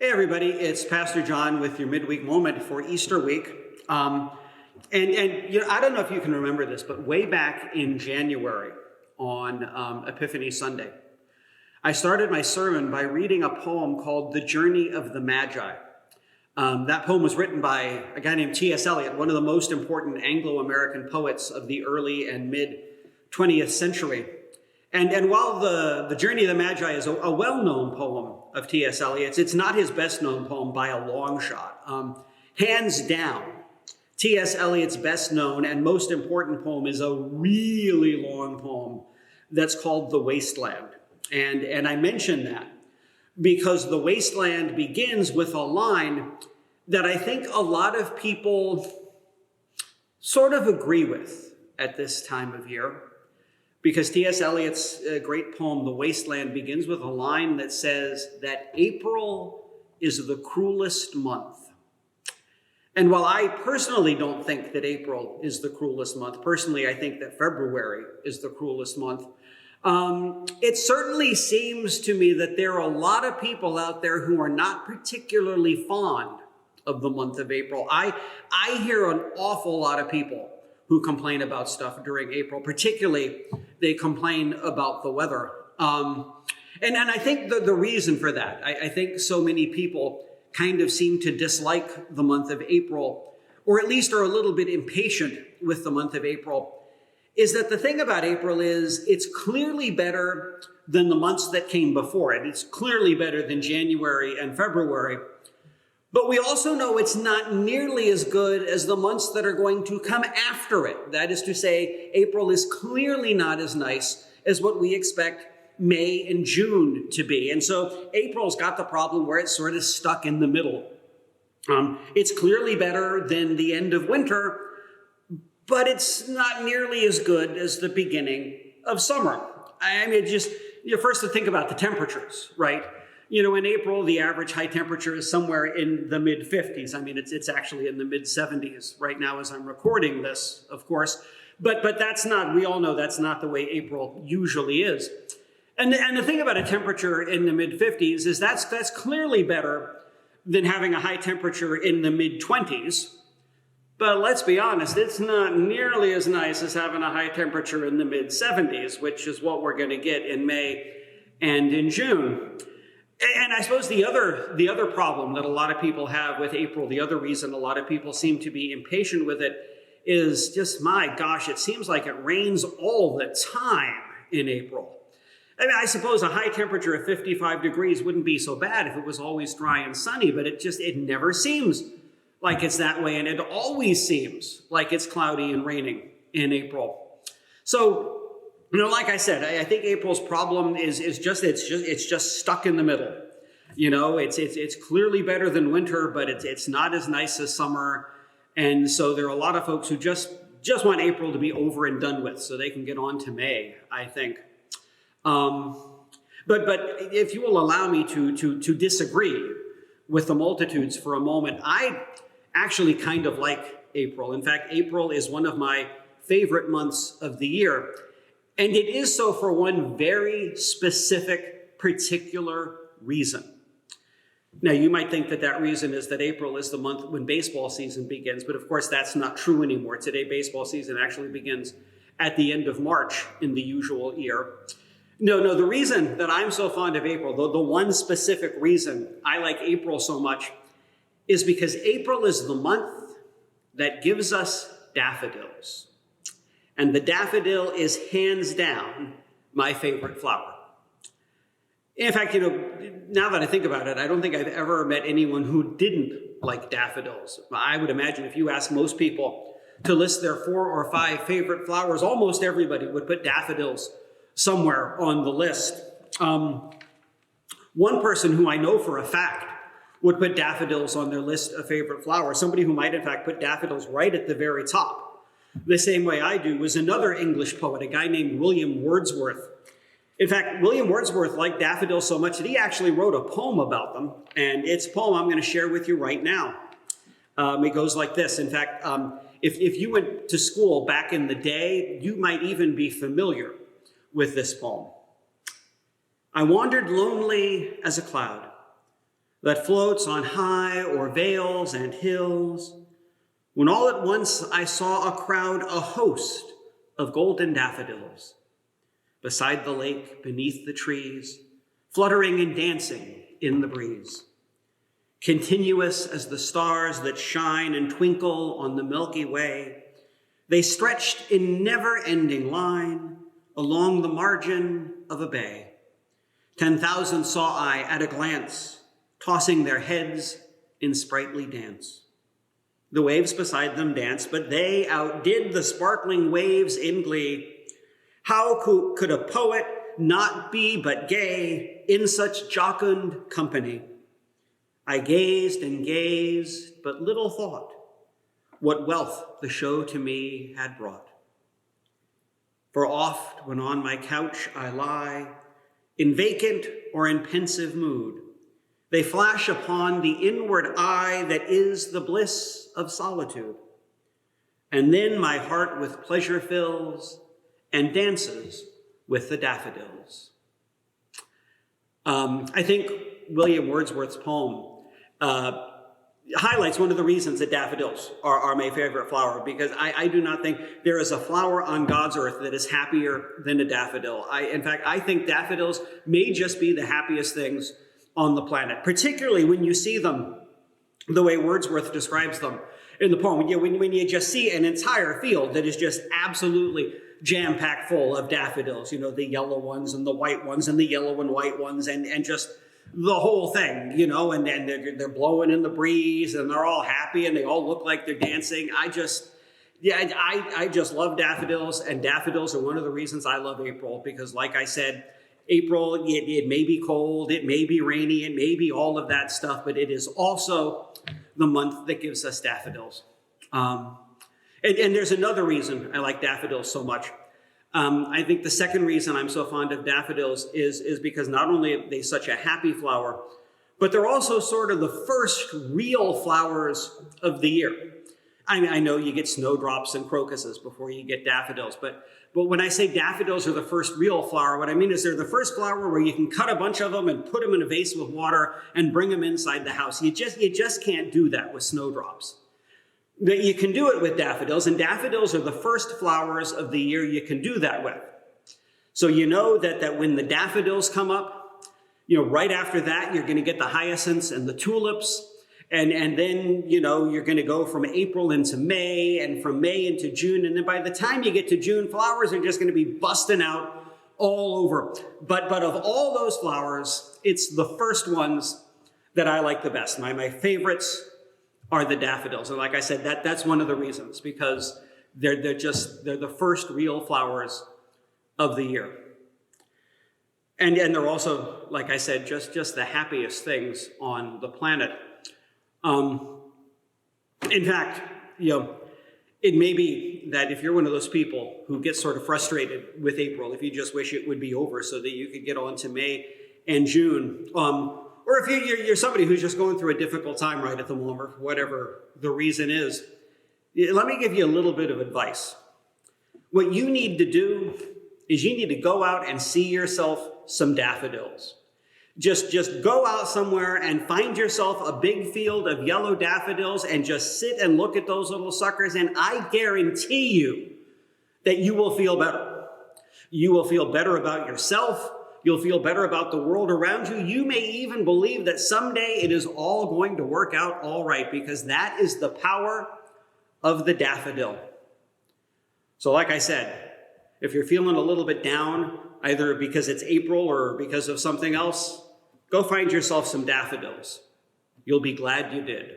Hey everybody, it's Pastor John with your Midweek Moment for Easter week. I don't know if you can remember this, but way back in January on Epiphany Sunday, I started my sermon by reading a poem called The Journey of the Magi. That poem was written by a guy named T.S. Eliot, one of the most important Anglo-American poets of the early and mid-20th century. And while the Journey of the Magi is a well-known poem of T.S. Eliot's, it's not his best-known poem by a long shot. Hands down, T.S. Eliot's best-known and most important poem is a really long poem that's called The Wasteland. And I mention that because The Wasteland begins with a line that I think a lot of people sort of agree with at this time of year. Because T.S. Eliot's great poem, The Wasteland, begins with a line that says that April is the cruelest month. And while I personally don't think that April is the cruelest month, personally I think that February is the cruelest month, it certainly seems to me that there are a lot of people out there who are not particularly fond of the month of April. I hear an awful lot of people who complain about stuff during April. Particularly, they complain about the weather. And I think the reason for that, I think so many people kind of seem to dislike the month of April, or at least are a little bit impatient with the month of April, is that the thing about April is it's clearly better than the months that came before it. It's clearly better than January and February. But we also know it's not nearly as good as the months that are going to come after it. That is to say, April is clearly not as nice as what we expect May and June to be. And so April's got the problem where it's sort of stuck in the middle. It's clearly better than the end of winter, but it's not nearly as good as the beginning of summer. I mean, you're first to think about the temperatures, right? You know, in April, the average high temperature is somewhere in the mid-50s. I mean, it's actually in the mid-70s right now as I'm recording this, of course. But that's not, we all know that's not the way April usually is. And the thing about a temperature in the mid-50s is that's clearly better than having a high temperature in the mid-20s. But let's be honest, it's not nearly as nice as having a high temperature in the mid-70s, which is what we're going to get in May and in June. And I suppose the other problem that a lot of people have with April, the other reason a lot of people seem to be impatient with it is just, my gosh, it seems like it rains all the time in April. I mean, I suppose a high temperature of 55 degrees wouldn't be so bad if it was always dry and sunny, but it never seems like it's that way. And it always seems like it's cloudy and raining in April. So, you know, like I said, I think April's problem is just stuck in the middle. You know, it's clearly better than winter, but it's not as nice as summer. And so there are a lot of folks who just want April to be over and done with so they can get on to May, I think. But if you will allow me to disagree with the multitudes for a moment, I actually kind of like April. In fact, April is one of my favorite months of the year. And it is so for one very specific, particular reason. Now, you might think that reason is that April is the month when baseball season begins, but of course that's not true anymore. Today, baseball season actually begins at the end of March in the usual year. No, the reason that I'm so fond of April, the one specific reason I like April so much, is because April is the month that gives us daffodils. And the daffodil is hands down my favorite flower. In fact, you know, now that I think about it, I don't think I've ever met anyone who didn't like daffodils. I would imagine if you ask most people to list their 4 or 5 favorite flowers, almost everybody would put daffodils somewhere on the list. One person who I know for a fact would put daffodils on their list of favorite flowers, somebody who might in fact put daffodils right at the very top, the same way I do, was another English poet, a guy named William Wordsworth. In fact, William Wordsworth liked daffodils so much that he actually wrote a poem about them, and it's a poem I'm going to share with you right now. It goes like this. In fact, if you went to school back in the day, you might even be familiar with this poem. I wandered lonely as a cloud that floats on high o'er vales and hills, when all at once I saw a crowd, a host of golden daffodils, beside the lake, beneath the trees, fluttering and dancing in the breeze. Continuous as the stars that shine and twinkle on the Milky Way, they stretched in never-ending line along the margin of a bay. 10,000 saw I at a glance, tossing their heads in sprightly dance. The waves beside them danced, but they outdid the sparkling waves in glee. How could a poet not be but gay in such jocund company? I gazed and gazed, but little thought what wealth the show to me had brought. For oft, when on my couch I lie, in vacant or in pensive mood, they flash upon the inward eye that is the bliss of solitude. And then my heart with pleasure fills and dances with the daffodils. I think William Wordsworth's poem highlights one of the reasons that daffodils are my favorite flower, because I do not think there is a flower on God's earth that is happier than a daffodil. In fact, I think daffodils may just be the happiest things on the planet, particularly when you see them the way Wordsworth describes them in the poem. When you just see an entire field that is just absolutely jam-packed full of daffodils, the yellow ones and the white ones and the yellow and white ones and just the whole thing, and they're blowing in the breeze and they're all happy and they all look like they're dancing. I just love daffodils, and daffodils are one of the reasons I love April, because like I said, April, it may be cold, it may be rainy, it may be all of that stuff, but it is also the month that gives us daffodils. And there's another reason I like daffodils so much. I think the second reason I'm so fond of daffodils is because not only are they such a happy flower, but they're also sort of the first real flowers of the year. I know you get snowdrops and crocuses before you get daffodils, but when I say daffodils are the first real flower, what I mean is they're the first flower where you can cut a bunch of them and put them in a vase with water and bring them inside the house. You just can't do that with snowdrops. But you can do it with daffodils, and daffodils are the first flowers of the year you can do that with. So you know that when the daffodils come up, right after that, you're going to get the hyacinths and the tulips. And then, you're going to go from April into May and from May into June. And then by the time you get to June, flowers are just going to be busting out all over. But of all those flowers, it's the first ones that I like the best. My favorites are the daffodils. And like I said, that's one of the reasons, because they're the first real flowers of the year. And they're also, like I said, just the happiest things on the planet. In fact, it may be that if you're one of those people who gets sort of frustrated with April, if you just wish it would be over so that you could get on to May and June, or if you're somebody who's just going through a difficult time right at the moment, whatever the reason is, let me give you a little bit of advice. What you need to do is you need to go out and see yourself some daffodils. Just go out somewhere and find yourself a big field of yellow daffodils and just sit and look at those little suckers, and I guarantee you that you will feel better. You will feel better about yourself. You'll feel better about the world around you. You may even believe that someday it is all going to work out all right, because that is the power of the daffodil. So like I said, if you're feeling a little bit down, either because it's April or because of something else, go find yourself some daffodils. You'll be glad you did.